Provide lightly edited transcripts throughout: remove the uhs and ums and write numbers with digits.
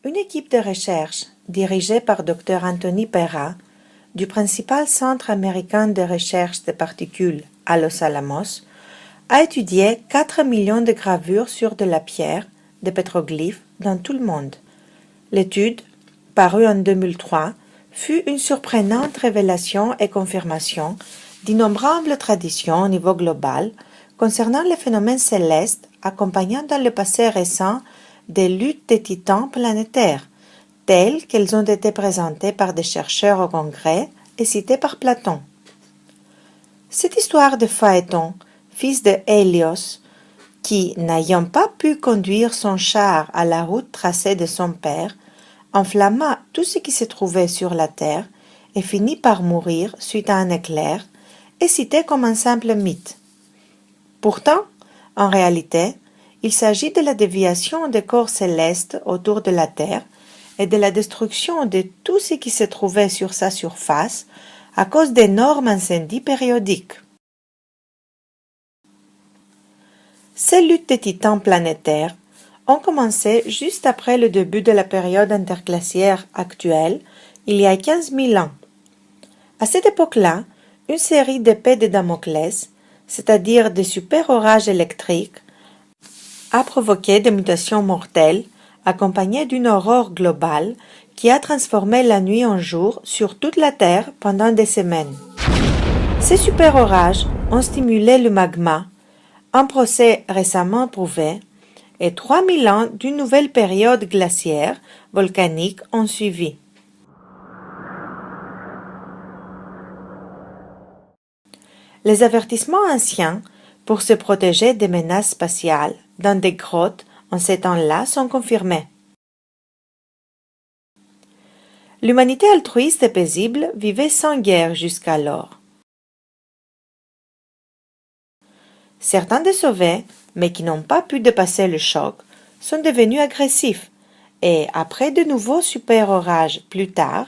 Une équipe de recherche dirigée par Dr. Anthony Perra du principal centre américain de recherche des particules à Los Alamos a étudié 4 millions de gravures sur de la pierre, des pétroglyphes dans tout le monde. L'étude, parue en 2003, fut une surprenante révélation et confirmation d'innombrables traditions au niveau global concernant les phénomènes célestes accompagnant dans le passé récent des luttes des titans planétaires, telles qu'elles ont été présentées par des chercheurs au Congrès et citées par Platon. Cette histoire de Phaéton, fils de Hélios, qui, n'ayant pas pu conduire son char à la route tracée de son père, enflamma tout ce qui se trouvait sur la terre et finit par mourir suite à un éclair, est cité comme un simple mythe. Pourtant, en réalité, il s'agit de la déviation des corps célestes autour de la Terre et de la destruction de tout ce qui se trouvait sur sa surface à cause d'énormes incendies périodiques. Ces luttes des titans planétaires ont commencé juste après le début de la période interglaciaire actuelle, il y a 15 000 ans. À cette époque-là, une série d'épées de Damoclès, c'est-à-dire des super-orages électriques, a provoqué des mutations mortelles accompagnées d'une aurore globale qui a transformé la nuit en jour sur toute la Terre pendant des semaines. Ces super-orages ont stimulé le magma, un procès récemment prouvé, et 3000 ans d'une nouvelle période glaciaire volcanique ont suivi. Les avertissements anciens pour se protéger des menaces spatiales dans des grottes en ces temps-là sont confirmés. L'humanité altruiste et paisible vivait sans guerre jusqu'alors. Certains des sauvés, mais qui n'ont pas pu dépasser le choc, sont devenus agressifs et, après de nouveaux super-orages plus tard,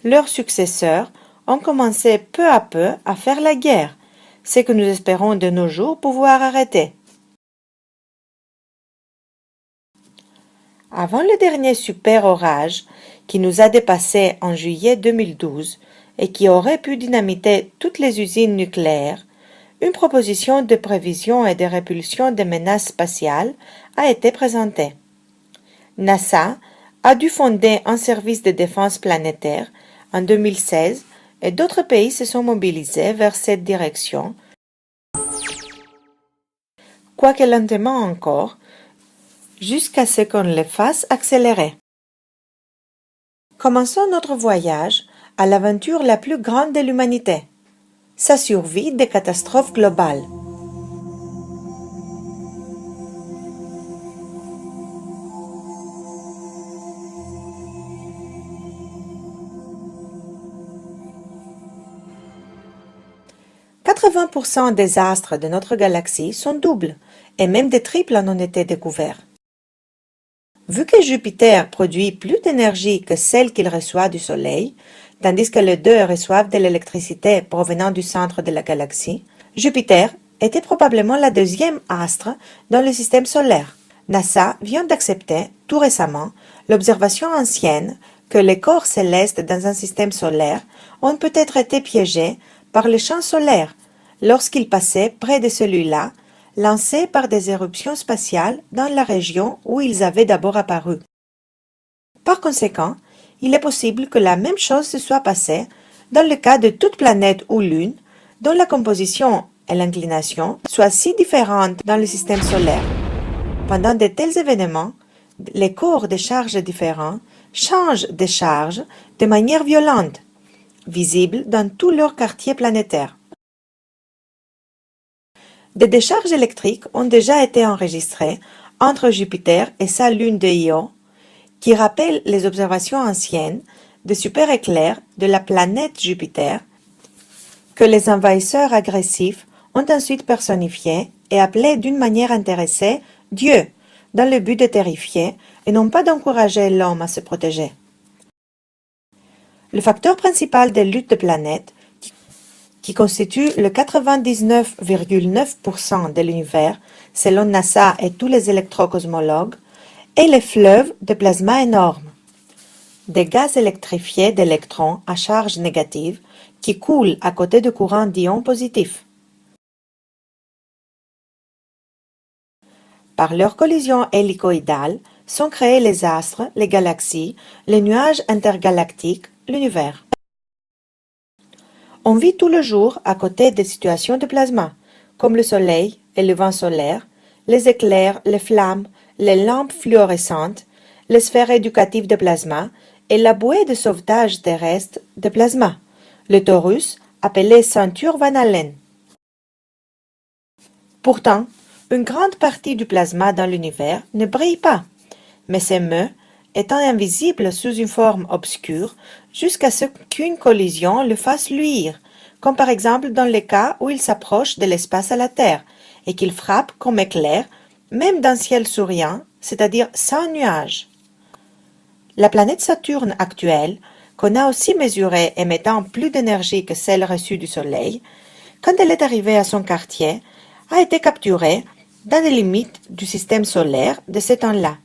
leurs successeurs ont commencé peu à peu à faire la guerre, ce que nous espérons de nos jours pouvoir arrêter. Avant le dernier super-orage qui nous a dépassés en juillet 2012 et qui aurait pu dynamiter toutes les usines nucléaires, une proposition de prévision et de répulsion des menaces spatiales a été présentée. NASA a dû fonder un service de défense planétaire en 2016 et d'autres pays se sont mobilisés vers cette direction, quoique lentement encore, jusqu'à ce qu'on les fasse accélérer. Commençons notre voyage à l'aventure la plus grande de l'humanité, sa survie des catastrophes globales. « 80% des astres de notre galaxie sont doubles, et même des triples en ont été découverts. Vu que Jupiter produit plus d'énergie que celle qu'il reçoit du Soleil, tandis que les deux reçoivent de l'électricité provenant du centre de la galaxie, Jupiter était probablement la deuxième astre dans le système solaire. NASA vient d'accepter, tout récemment, l'observation ancienne que les corps célestes dans un système solaire ont peut-être été piégés par les champs solaires lorsqu'ils passaient près de celui-là, lancés par des éruptions spatiales dans la région où ils avaient d'abord apparu. Par conséquent, il est possible que la même chose se soit passée dans le cas de toute planète ou lune dont la composition et l'inclination soient si différentes dans le système solaire. Pendant de tels événements, les corps de charges différents changent de charge de manière violente, visible dans tout leur quartier planétaire. Des décharges électriques ont déjà été enregistrées entre Jupiter et sa lune de Io, qui rappellent les observations anciennes de super-éclairs de la planète Jupiter, que les envahisseurs agressifs ont ensuite personnifié et appelé d'une manière intéressée Dieu, dans le but de terrifier et non pas d'encourager l'homme à se protéger. Le facteur principal des luttes de planètes, qui constitue le 99,9% de l'univers, selon NASA et tous les électrocosmologues, est les fleuves de plasma énormes. des gaz électrifiés d'électrons à charge négative qui coulent à côté de courants d'ions positifs. Par leur collision hélicoïdale sont créés les astres, les galaxies, les nuages intergalactiques, l'univers. On vit tout le jour à côté des situations de plasma, comme le soleil et le vent solaire, les éclairs, les flammes, les lampes fluorescentes, les sphères éducatives de plasma et la bouée de sauvetage terrestre de plasma, le torus appelé ceinture Van Allen. Pourtant, une grande partie du plasma dans l'univers ne brille pas, mais s'émeut, étant invisible sous une forme obscure, jusqu'à ce qu'une collision le fasse luire, comme par exemple dans le cas où il s'approche de l'espace à la Terre, et qu'il frappe comme éclair, même d'un ciel souriant, c'est-à-dire sans nuages. La planète Saturne actuelle, qu'on a aussi mesurée émettant plus d'énergie que celle reçue du Soleil, quand elle est arrivée à son quartier, a été capturée dans les limites du système solaire de ce temps-là.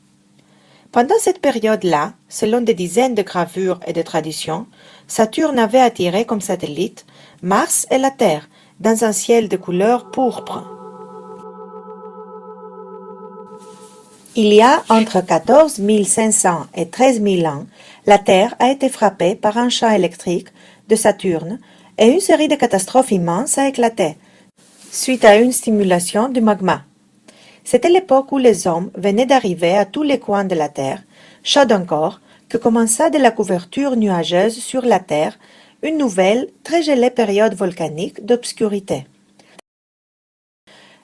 Pendant cette période-là, selon des dizaines de gravures et de traditions, Saturne avait attiré comme satellites Mars et la Terre dans un ciel de couleur pourpre. Il y a entre 14 500 et 13 000 ans, la Terre a été frappée par un champ électrique de Saturne et une série de catastrophes immenses a éclaté, suite à une stimulation du magma. C'était l'époque où les hommes venaient d'arriver à tous les coins de la Terre, chaude encore, que commença de la couverture nuageuse sur la Terre une nouvelle, très gelée période volcanique d'obscurité.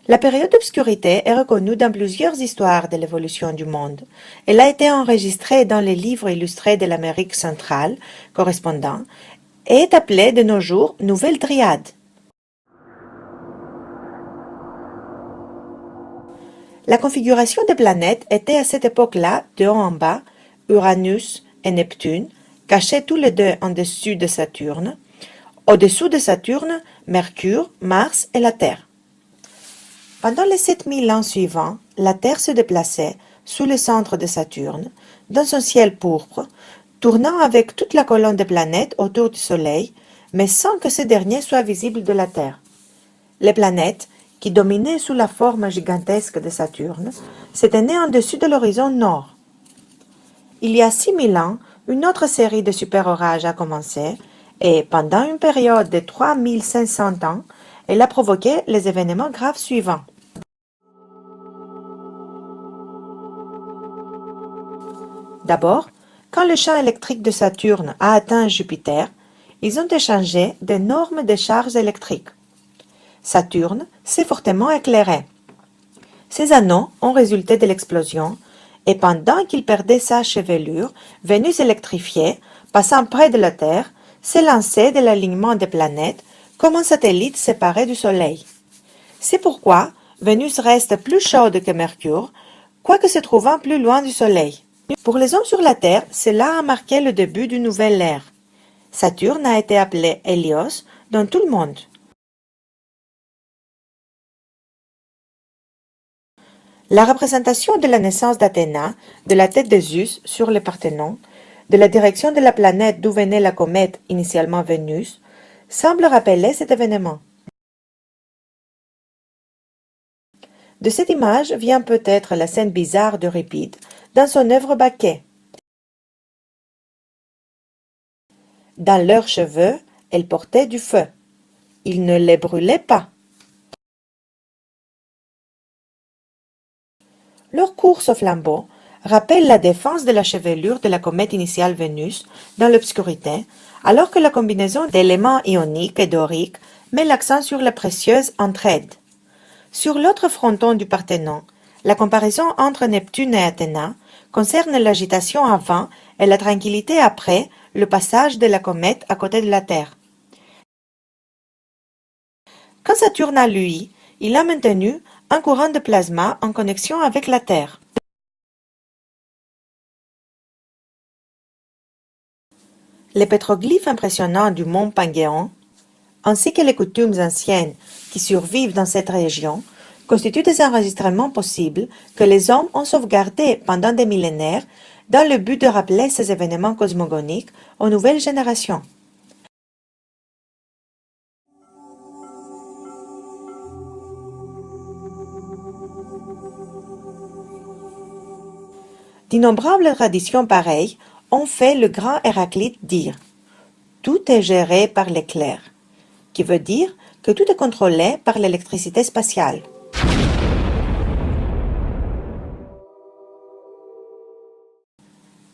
La période d'obscurité est reconnue dans plusieurs histoires de l'évolution du monde. Elle a été enregistrée dans les livres illustrés de l'Amérique centrale correspondants et est appelée de nos jours Nouvelle Dryade. La configuration des planètes était à cette époque-là de haut en bas, Uranus et Neptune, cachés tous les deux en dessus de Saturne. Au-dessous de Saturne, Mercure, Mars et la Terre. Pendant les 7000 ans suivants, la Terre se déplaçait sous le centre de Saturne, dans son ciel pourpre, tournant avec toute la colonne de planètes autour du Soleil, mais sans que ce dernier soit visible de la Terre. Les planètes, qui dominaient sous la forme gigantesque de Saturne, s'étaient nées en dessus de l'horizon nord. Il y a 6000 ans, une autre série de super-orages a commencé, et pendant une période de 3500 ans, elle a provoqué les événements graves suivants. D'abord, quand le champ électrique de Saturne a atteint Jupiter, ils ont échangé d'énormes décharges électriques. Saturne s'est fortement éclairé. Ces anneaux ont résulté de l'explosion, et pendant qu'il perdait sa chevelure, Vénus électrifiée, passant près de la Terre, s'est lancée de l'alignement des planètes comme un satellite séparé du Soleil. C'est pourquoi Vénus reste plus chaude que Mercure, quoique se trouvant plus loin du Soleil. Pour les hommes sur la Terre, cela a marqué le début d'une nouvelle ère. Saturne a été appelé Hélios dans tout le monde. La représentation de la naissance d'Athéna, de la tête de Zeus sur le Parthénon, de la direction de la planète d'où venait la comète, initialement Vénus, semble rappeler cet événement. De cette image vient peut-être la scène bizarre d'Euripide dans son œuvre Bacchée. Dans leurs cheveux, elles portaient du feu. Ils ne les brûlaient pas. Leur course au flambeau rappelle la défense de la chevelure de la comète initiale Vénus dans l'obscurité, alors que la combinaison d'éléments ioniques et doriques met l'accent sur la précieuse entraide. Sur l'autre fronton du Parthénon, la comparaison entre Neptune et Athéna concerne l'agitation avant et la tranquillité après le passage de la comète à côté de la Terre. Quand Saturne a lui, il a maintenu un courant de plasma en connexion avec la Terre. Les pétroglyphes impressionnants du mont Pangéon, ainsi que les coutumes anciennes qui survivent dans cette région, constituent des enregistrements possibles que les hommes ont sauvegardés pendant des millénaires dans le but de rappeler ces événements cosmogoniques aux nouvelles générations. D'innombrables traditions pareilles ont fait le grand Héraclite dire « Tout est géré par l'éclair », qui veut dire que tout est contrôlé par l'électricité spatiale.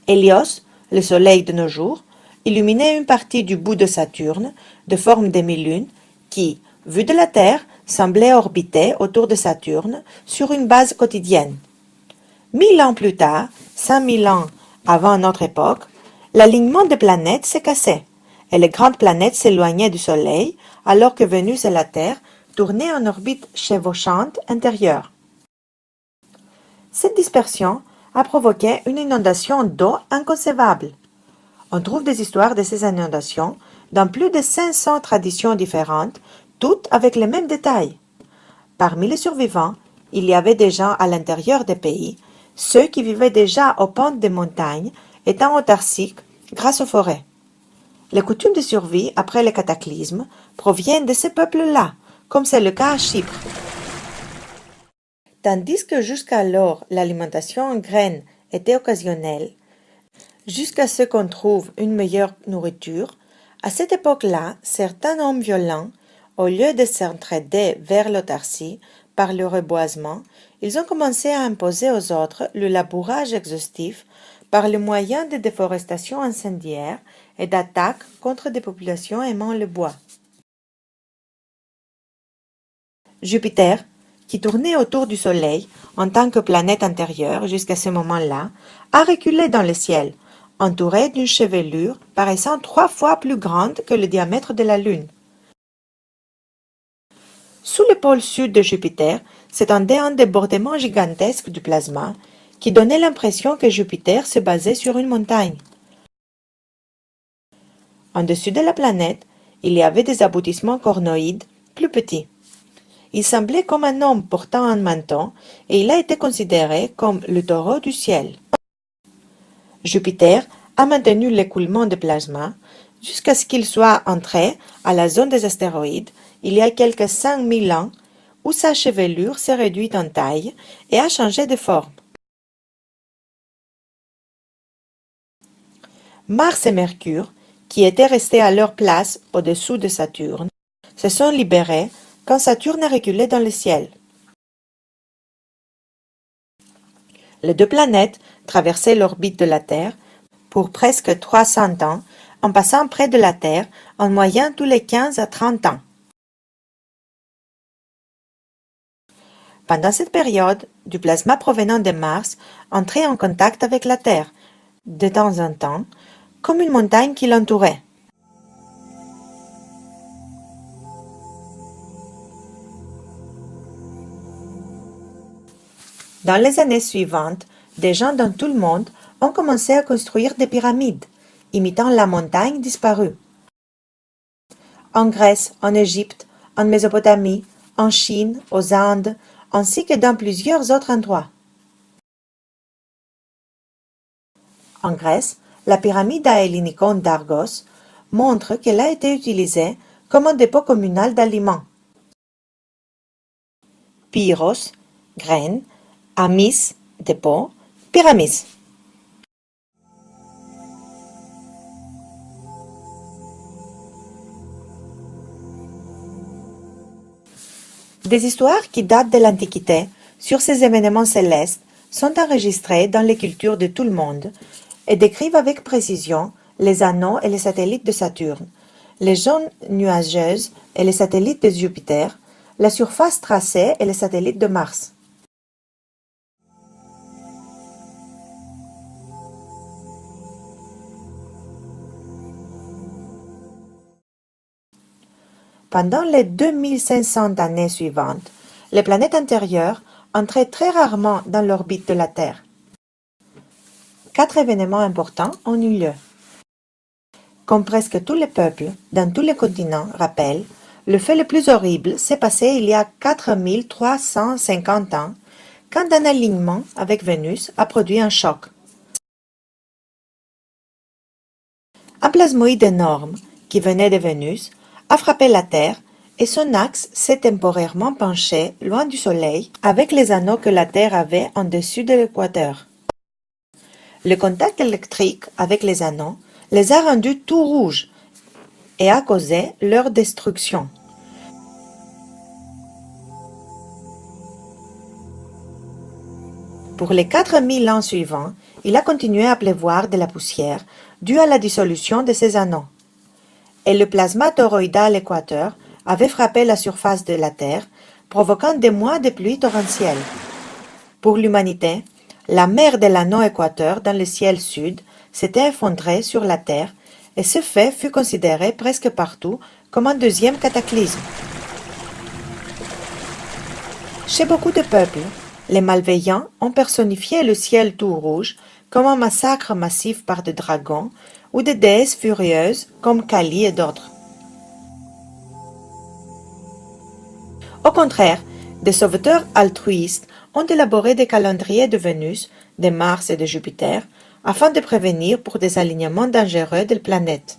Hélios, le Soleil de nos jours, illuminait une partie du bout de Saturne, de forme demi-lune, qui, vue de la Terre, semblait orbiter autour de Saturne sur une base quotidienne. 1000 ans plus tard, 5000 ans avant notre époque, l'alignement des planètes s'est cassé et les grandes planètes s'éloignaient du Soleil alors que Vénus et la Terre tournaient en orbite chevauchante intérieure. Cette dispersion a provoqué une inondation d'eau inconcevable. On trouve des histoires de ces inondations dans plus de 500 traditions différentes, toutes avec les mêmes détails. Parmi les survivants, il y avait des gens à l'intérieur des pays, ceux qui vivaient déjà aux pentes des montagnes, étant autarciques grâce aux forêts. Les coutumes de survie après les cataclysmes proviennent de ces peuples-là, comme c'est le cas à Chypre. Tandis que jusqu'alors l'alimentation en graines était occasionnelle, jusqu'à ce qu'on trouve une meilleure nourriture, à cette époque-là, certains hommes violents, au lieu de s'entraider vers l'autarcie par le reboisement, ils ont commencé à imposer aux autres le labourage exhaustif par le moyen de déforestation incendiaire et d'attaques contre des populations aimant le bois. Jupiter, qui tournait autour du Soleil en tant que planète intérieure jusqu'à ce moment-là, a reculé dans le ciel, entouré d'une chevelure paraissant 3 fois plus grande que le diamètre de la Lune. Sous le pôle sud de Jupiter s'étendait un débordement gigantesque du plasma qui donnait l'impression que Jupiter se basait sur une montagne. En dessus de la planète, il y avait des aboutissements cornoïdes plus petits. Il semblait comme un homme portant un menton et il a été considéré comme le taureau du ciel. Jupiter a maintenu l'écoulement de plasma jusqu'à ce qu'il soit entré à la zone des astéroïdes il y a quelques 5000 ans où sa chevelure s'est réduite en taille et a changé de forme. Mars et Mercure, qui étaient restés à leur place au-dessous de Saturne, se sont libérés quand Saturne a reculé dans le ciel. Les deux planètes traversaient l'orbite de la Terre pour presque 300 ans en passant près de la Terre en moyenne tous les 15 à 30 ans. Pendant cette période, du plasma provenant de Mars entrait en contact avec la Terre, de temps en temps, comme une montagne qui l'entourait. Dans les années suivantes, des gens dans tout le monde ont commencé à construire des pyramides, imitant la montagne disparue. En Grèce, en Égypte, en Mésopotamie, en Chine, aux Indes, ainsi que dans plusieurs autres endroits. En Grèce, la pyramide à Hellinikon d'Argos montre qu'elle a été utilisée comme un dépôt communal d'aliments. Pyros, graines, amis, dépôt, pyramis. Des histoires qui datent de l'Antiquité sur ces événements célestes sont enregistrées dans les cultures de tout le monde et décrivent avec précision les anneaux et les satellites de Saturne, les zones nuageuses et les satellites de Jupiter, la surface tracée et les satellites de Mars. Pendant les 2500 années suivantes, les planètes intérieures entraient très rarement dans l'orbite de la Terre. 4 événements importants ont eu lieu. Comme presque tous les peuples, dans tous les continents, rappellent, le fait le plus horrible s'est passé il y a 4350 ans, quand un alignement avec Vénus a produit un choc. Un plasmoïde énorme, qui venait de Vénus, a frappé la Terre et son axe s'est temporairement penché loin du Soleil avec les anneaux que la Terre avait en dessus de l'équateur. Le contact électrique avec les anneaux les a rendus tout rouges et a causé leur destruction. Pour les 4000 ans suivants, il a continué à pleuvoir de la poussière due à la dissolution de ces anneaux. Et le plasma toroïdal équateur avait frappé la surface de la Terre, provoquant des mois de pluie torrentielle. Pour l'humanité, la mer de l'anneau équateur dans le ciel sud s'était effondrée sur la Terre et ce fait fut considéré presque partout comme un deuxième cataclysme. Chez beaucoup de peuples, les malveillants ont personnifié le ciel tout rouge comme un massacre massif par des dragons ou des déesses furieuses comme Kali et d'autres. Au contraire, des sauveteurs altruistes ont élaboré des calendriers de Vénus, de Mars et de Jupiter afin de prévenir pour des alignements dangereux des planètes.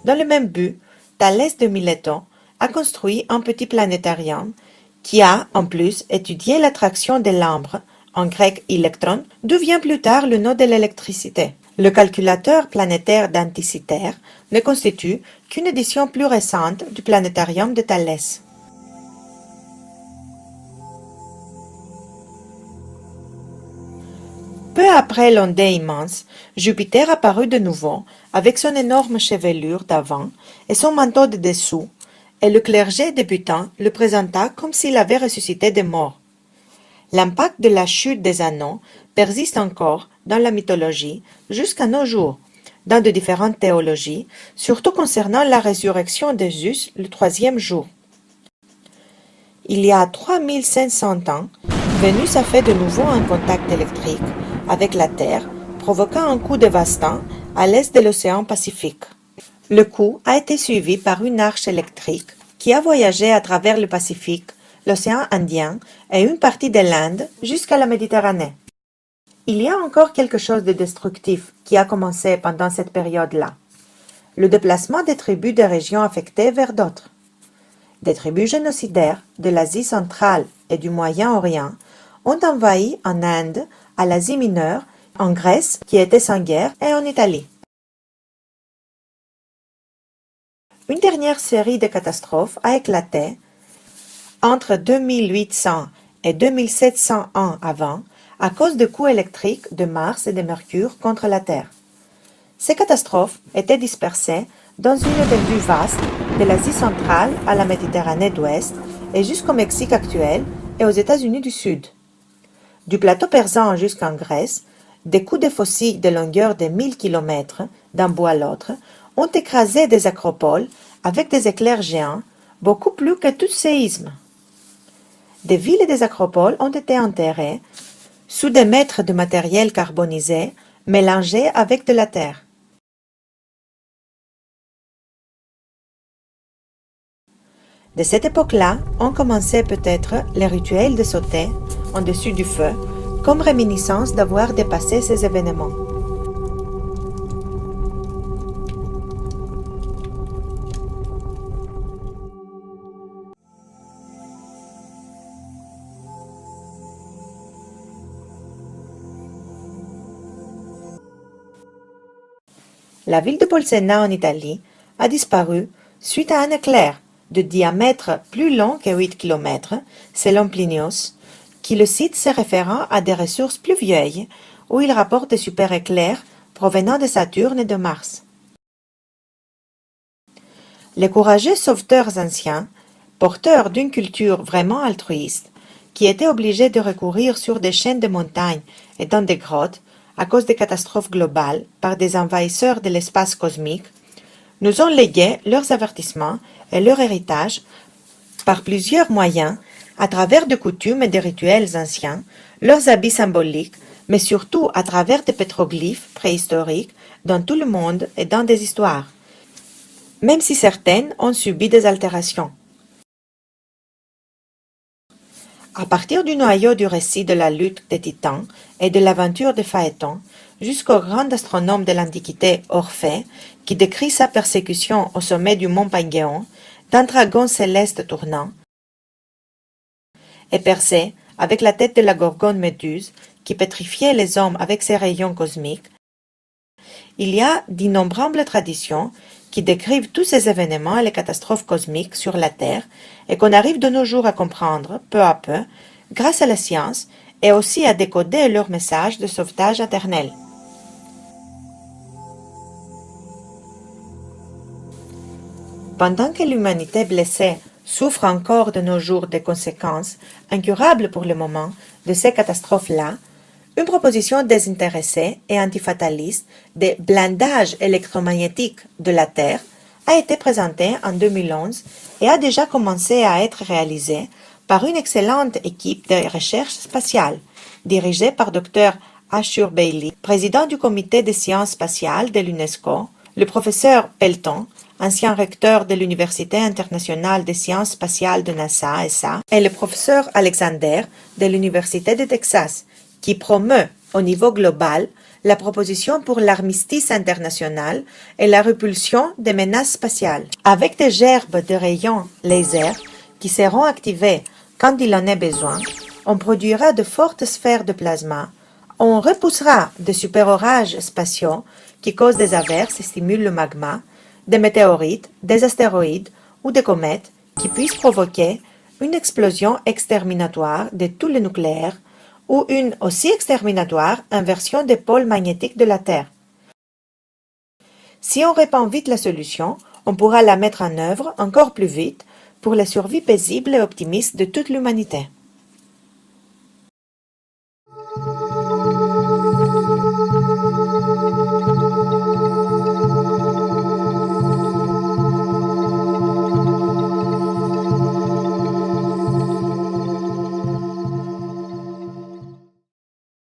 Dans le même but, Thalès de Miléton a construit un petit planétarium qui a, en plus, étudié l'attraction de l'ambre, en grec électron, d'où vient plus tard le nom de l'électricité. Le calculateur planétaire d'Anticythère ne constitue qu'une édition plus récente du planétarium de Thalès. Peu après l'ondée immense, Jupiter apparut de nouveau avec son énorme chevelure d'avant et son manteau de dessous, et le clergé débutant le présenta comme s'il avait ressuscité des morts. L'impact de la chute des anneaux persiste encore dans la mythologie jusqu'à nos jours, dans de différentes théologies, surtout concernant la résurrection de Zeus le troisième jour. Il y a 3500 ans, Vénus a fait de nouveau un contact électrique avec la Terre, provoquant un coup dévastant à l'est de l'océan Pacifique. Le coup a été suivi par une arche électrique qui a voyagé à travers le Pacifique, l'océan Indien et une partie de l'Inde jusqu'à la Méditerranée. Il y a encore quelque chose de destructif qui a commencé pendant cette période-là. Le déplacement des tribus des régions affectées vers d'autres. Des tribus génocidaires de l'Asie centrale et du Moyen-Orient ont envahi en Inde, à l'Asie mineure, en Grèce, qui était sans guerre, et en Italie. Une dernière série de catastrophes a éclaté entre 2800 et 2700 ans avant à cause de coups électriques de Mars et de Mercure contre la Terre. Ces catastrophes étaient dispersées dans une étendue vaste de l'Asie centrale à la Méditerranée d'Ouest et jusqu'au Mexique actuel et aux États-Unis du Sud. Du plateau persan jusqu'en Grèce, des coups de fossiles de longueur de 1000 km d'un bout à l'autre ont écrasé des acropoles avec des éclairs géants, beaucoup plus que tout séisme. Des villes et des acropoles ont été enterrées sous des mètres de matériel carbonisé mélangé avec de la terre. De cette époque-là ont commencé peut-être les rituels de sauter en dessus du feu, comme réminiscence d'avoir dépassé ces événements. La ville de Bolsena en Italie a disparu suite à un éclair de diamètre plus long que 8 km, selon Plinius, qui le cite se référant à des ressources plus vieilles où il rapporte des super éclairs provenant de Saturne et de Mars. Les courageux sauveteurs anciens, porteurs d'une culture vraiment altruiste, qui étaient obligés de recourir sur des chaînes de montagnes et dans des grottes à cause des catastrophes globales par des envahisseurs de l'espace cosmique, nous ont légué leurs avertissements et leur héritage par plusieurs moyens, à travers des coutumes et des rituels anciens, leurs habits symboliques, mais surtout à travers des pétroglyphes préhistoriques dans tout le monde et dans des histoires, même si certaines ont subi des altérations. À partir du noyau du récit de la lutte des titans et de l'aventure de Phaéton, jusqu'au grand astronome de l'Antiquité Orphée, qui décrit sa persécution au sommet du mont Pygéon, d'un dragon céleste tournant, et Persée, avec la tête de la gorgone Méduse, qui pétrifiait les hommes avec ses rayons cosmiques, il y a d'innombrables traditions qui décrivent tous ces événements et les catastrophes cosmiques sur la Terre et qu'on arrive de nos jours à comprendre, peu à peu, grâce à la science et aussi à décoder leur message de sauvetage éternel. Pendant que l'humanité blessée souffre encore de nos jours des conséquences, incurables pour le moment, de ces catastrophes-là, une proposition désintéressée et antifataliste de blindage électromagnétique de la Terre a été présentée en 2011 et a déjà commencé à être réalisée par une excellente équipe de recherche spatiale, dirigée par Dr. Ashur Bailey, président du comité des sciences spatiales de l'UNESCO, le professeur Pelton, ancien recteur de l'Université internationale des sciences spatiales de NASA, ESA, et le professeur Alexander de l'Université de Texas, qui promeut au niveau global la proposition pour l'armistice international et la répulsion des menaces spatiales. Avec des gerbes de rayons laser qui seront activées quand il en est besoin, on produira de fortes sphères de plasma, on repoussera des super-orages spatiaux qui causent des averses et stimulent le magma, des météorites, des astéroïdes ou des comètes qui puissent provoquer une explosion exterminatoire de tout le nucléaire ou une aussi exterminatoire inversion des pôles magnétiques de la Terre. Si on répand vite la solution, on pourra la mettre en œuvre encore plus vite pour la survie paisible et optimiste de toute l'humanité.